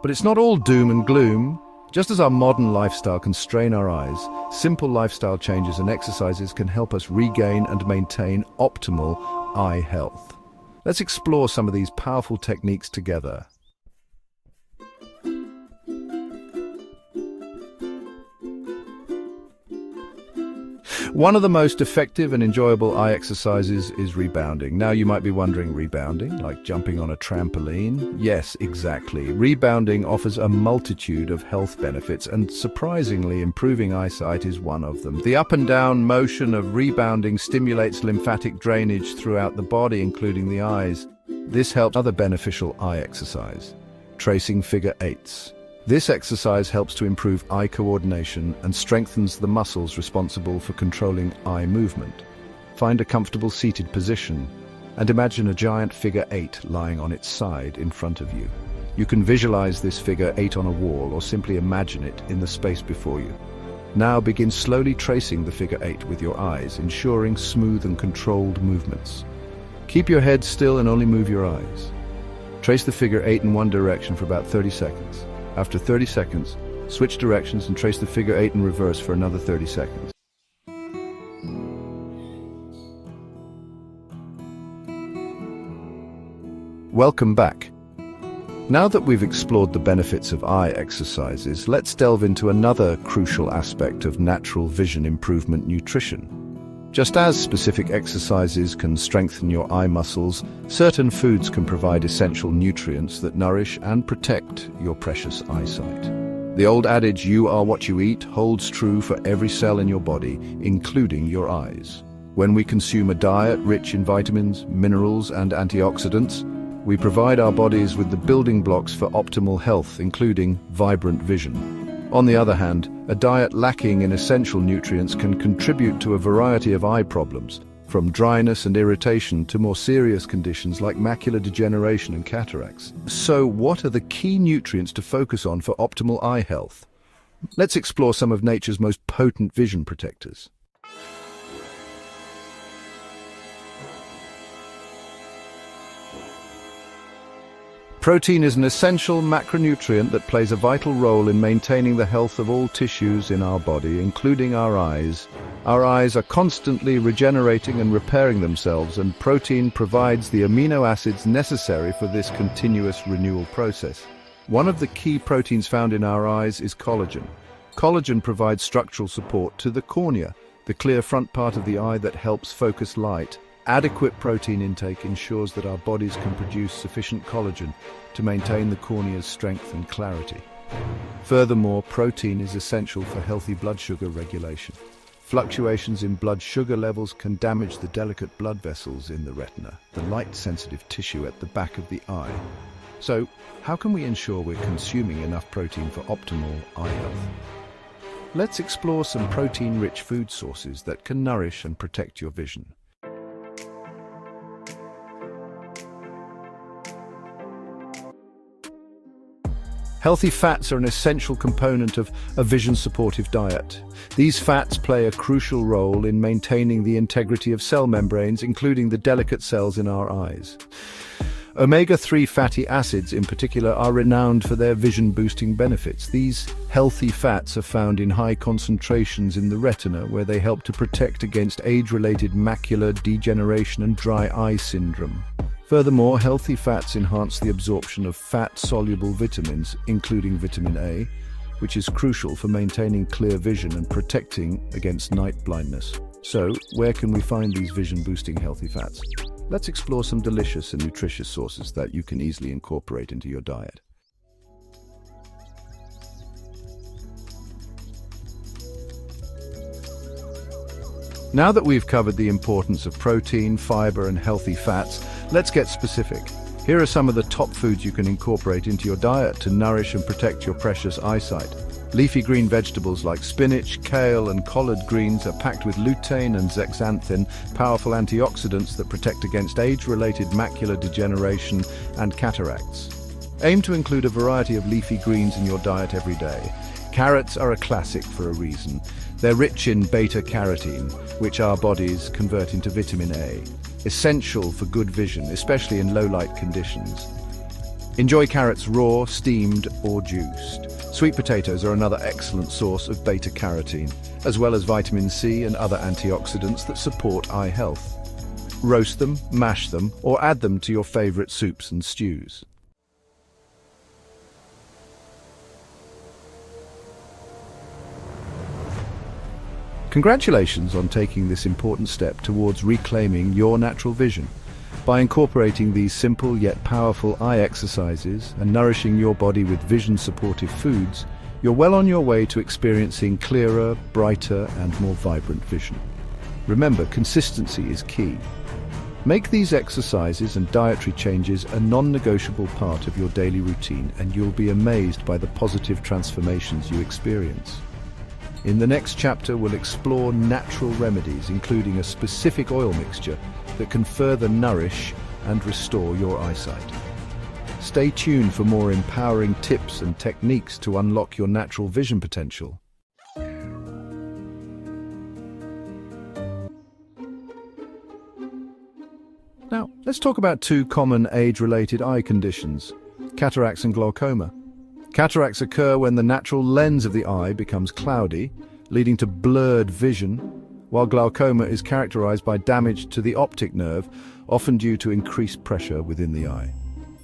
But it's not all doom and gloom. Just as our modern lifestyle can strain our eyes, simple lifestyle changes and exercises can help us regain and maintain optimal eye health. Let's explore some of these powerful techniques together. One of the most effective and enjoyable eye exercises is rebounding. Now you might be wondering, rebounding, like jumping on a trampoline? Yes, exactly. Rebounding offers a multitude of health benefits, and surprisingly, improving eyesight is one of them. The up and down motion of rebounding stimulates lymphatic drainage throughout the body, including the eyes. This helps other beneficial eye exercise. Tracing figure eights. This exercise helps to improve eye coordination and strengthens the muscles responsible for controlling eye movement. Find a comfortable seated position and imagine a giant figure eight lying on its side in front of you. You can visualize this figure eight on a wall or simply imagine it in the space before you. Now begin slowly tracing the figure eight with your eyes, ensuring smooth and controlled movements. Keep your head still and only move your eyes. Trace the figure eight in one direction for about 30 seconds. After 30 seconds, switch directions and trace the figure eight in reverse for another 30 seconds. Welcome back. Now that we've explored the benefits of eye exercises, let's delve into another crucial aspect of natural vision improvement: nutrition. Just as specific exercises can strengthen your eye muscles, certain foods can provide essential nutrients that nourish and protect your precious eyesight. The old adage, "You are what you eat," holds true for every cell in your body, including your eyes. When we consume a diet rich in vitamins, minerals, and antioxidants, we provide our bodies with the building blocks for optimal health, including vibrant vision. On the other hand, a diet lacking in essential nutrients can contribute to a variety of eye problems, from dryness and irritation to more serious conditions like macular degeneration and cataracts. So, what are the key nutrients to focus on for optimal eye health? Let's explore some of nature's most potent vision protectors. Protein is an essential macronutrient that plays a vital role in maintaining the health of all tissues in our body, including our eyes. Our eyes are constantly regenerating and repairing themselves, and protein provides the amino acids necessary for this continuous renewal process. One of the key proteins found in our eyes is collagen. Collagen provides structural support to the cornea, the clear front part of the eye that helps focus light. Adequate protein intake ensures that our bodies can produce sufficient collagen to maintain the cornea's strength and clarity. Furthermore, protein is essential for healthy blood sugar regulation. Fluctuations in blood sugar levels can damage the delicate blood vessels in the retina, the light-sensitive tissue at the back of the eye. So, how can we ensure we're consuming enough protein for optimal eye health? Let's explore some protein-rich food sources that can nourish and protect your vision. Healthy fats are an essential component of a vision-supportive diet. These fats play a crucial role in maintaining the integrity of cell membranes, including the delicate cells in our eyes. Omega-3 fatty acids, in particular, are renowned for their vision-boosting benefits. These healthy fats are found in high concentrations in the retina, where they help to protect against age-related macular degeneration and dry eye syndrome. Furthermore, healthy fats enhance the absorption of fat-soluble vitamins, including vitamin A, which is crucial for maintaining clear vision and protecting against night blindness. So, where can we find these vision-boosting healthy fats? Let's explore some delicious and nutritious sources that you can easily incorporate into your diet. Now that we've covered the importance of protein, fiber, and healthy fats, let's get specific. Here are some of the top foods you can incorporate into your diet to nourish and protect your precious eyesight. Leafy green vegetables like spinach, kale, and collard greens are packed with lutein and zeaxanthin, powerful antioxidants that protect against age-related macular degeneration and cataracts. Aim to include a variety of leafy greens in your diet every day. Carrots are a classic for a reason. They're rich in beta-carotene, which our bodies convert into vitamin A, essential for good vision, especially in low-light conditions. Enjoy carrots raw, steamed, or juiced. Sweet potatoes are another excellent source of beta-carotene, as well as vitamin C and other antioxidants that support eye health. Roast them, mash them, or add them to your favorite soups and stews. Congratulations on taking this important step towards reclaiming your natural vision. By incorporating these simple yet powerful eye exercises and nourishing your body with vision-supportive foods, you're well on your way to experiencing clearer, brighter, and more vibrant vision. Remember, consistency is key. Make these exercises and dietary changes a non-negotiable part of your daily routine, and you'll be amazed by the positive transformations you experience. In the next chapter, we'll explore natural remedies, including a specific oil mixture that can further nourish and restore your eyesight. Stay tuned for more empowering tips and techniques to unlock your natural vision potential. Now, let's talk about two common age-related eye conditions, cataracts and glaucoma. Cataracts occur when the natural lens of the eye becomes cloudy, leading to blurred vision, while glaucoma is characterized by damage to the optic nerve, often due to increased pressure within the eye.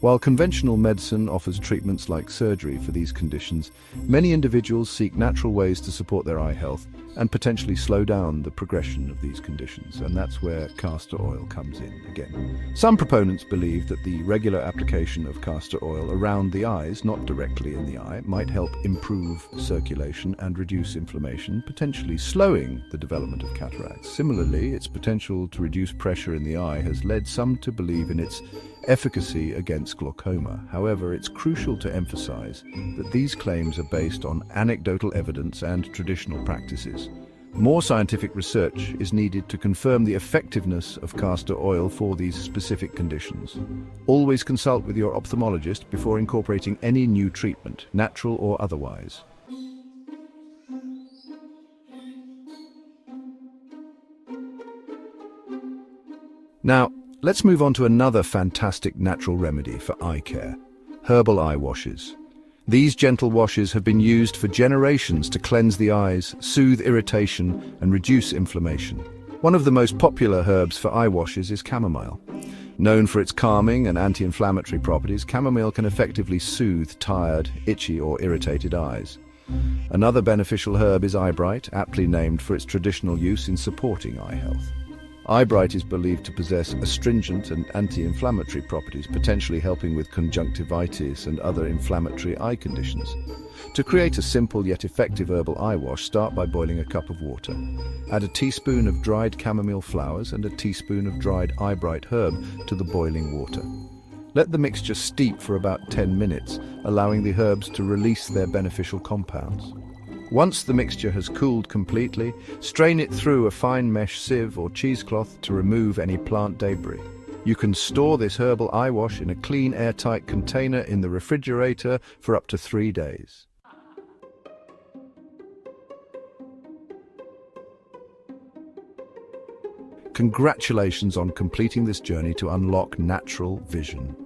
While conventional medicine offers treatments like surgery for these conditions, many individuals seek natural ways to support their eye health and potentially slow down the progression of these conditions, and that's where castor oil comes in again. Some proponents believe that the regular application of castor oil around the eyes, not directly in the eye, might help improve circulation and reduce inflammation, potentially slowing the development of cataracts. Similarly, its potential to reduce pressure in the eye has led some to believe in its efficacy against glaucoma. However, it's crucial to emphasize that these claims are based on anecdotal evidence and traditional practices. More scientific research is needed to confirm the effectiveness of castor oil for these specific conditions. Always consult with your ophthalmologist before incorporating any new treatment, natural or otherwise. Now, let's move on to another fantastic natural remedy for eye care: herbal eye washes. These gentle washes have been used for generations to cleanse the eyes, soothe irritation, and reduce inflammation. One of the most popular herbs for eye washes is chamomile. Known for its calming and anti-inflammatory properties, chamomile can effectively soothe tired, itchy, or irritated eyes. Another beneficial herb is eyebright, aptly named for its traditional use in supporting eye health. Eyebright is believed to possess astringent and anti-inflammatory properties, potentially helping with conjunctivitis and other inflammatory eye conditions. To create a simple yet effective herbal eye wash, start by boiling a cup of water. Add a teaspoon of dried chamomile flowers and a teaspoon of dried eyebright herb to the boiling water. Let the mixture steep for about 10 minutes, allowing the herbs to release their beneficial compounds. Once the mixture has cooled completely, strain it through a fine mesh sieve or cheesecloth to remove any plant debris. You can store this herbal eye wash in a clean, airtight container in the refrigerator for up to 3 days. Congratulations on completing this journey to unlock natural vision.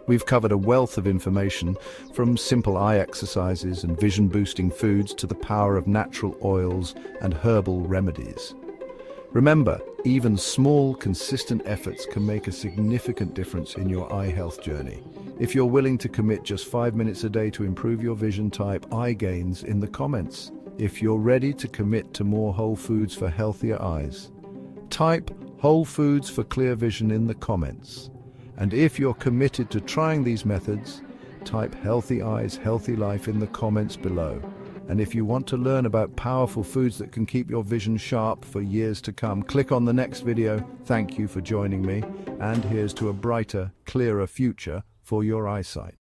We've covered a wealth of information, from simple eye exercises and vision-boosting foods to the power of natural oils and herbal remedies. Remember, even small, consistent efforts can make a significant difference in your eye health journey. If you're willing to commit just 5 minutes a day to improve your vision, type "eye gains" in the comments. If you're ready to commit to more whole foods for healthier eyes, type "whole foods for clear vision" in the comments. And if you're committed to trying these methods, type "healthy eyes, healthy life" in the comments below. And if you want to learn about powerful foods that can keep your vision sharp for years to come, click on the next video. Thank you for joining me, and here's to a brighter, clearer future for your eyesight.